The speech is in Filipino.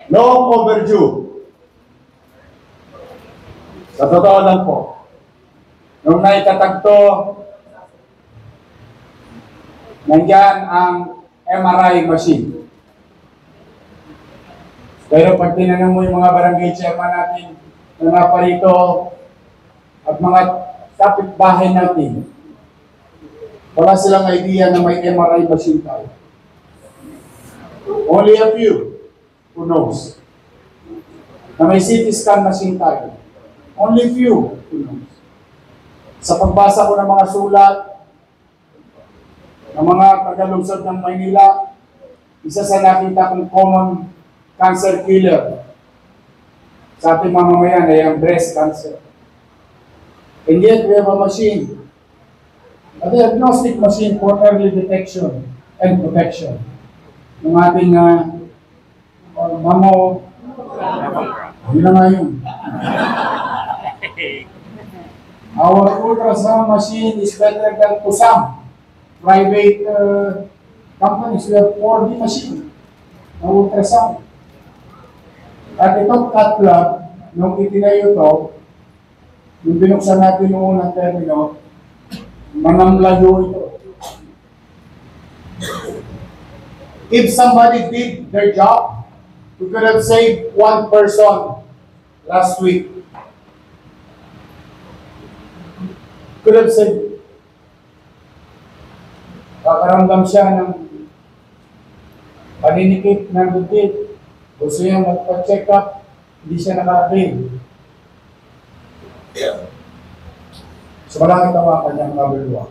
Long overdue. Sa totoo lang po, nung naitatag to, nandyan ang MRI machine. Pero pag tinanong mo yung mga barangay chairman natin na naparito at mga kapitbahay natin, wala silang idea na may MRI machine tayo. Only a few who knows na may CT scan machine tayo. Only few who knows. Sa pagbasa ko ng mga sulat ng mga taga-lungsod ng Maynila, isa sa nakita kong common cancer killer sa ating mamamayan ay ang breast cancer. And yet, we have a machine, a diagnostic machine for early detection and protection ng ating mamo. Yun na nga yun. Our ultrasound machine is better than to some private companies. We have 4D machine na ultrasound. At itong cat lab, nung itinayo ito, nung binuksan natin noong unang termino, manamlayo ito. If somebody did their job, we could have saved one person last week. Could have saved. Kakaramdam siya ng paninikip ng dibdib. Gusto niya magpa-check up, hindi siya naka-avail. So, malaki ito ang kanyang kabuluwa.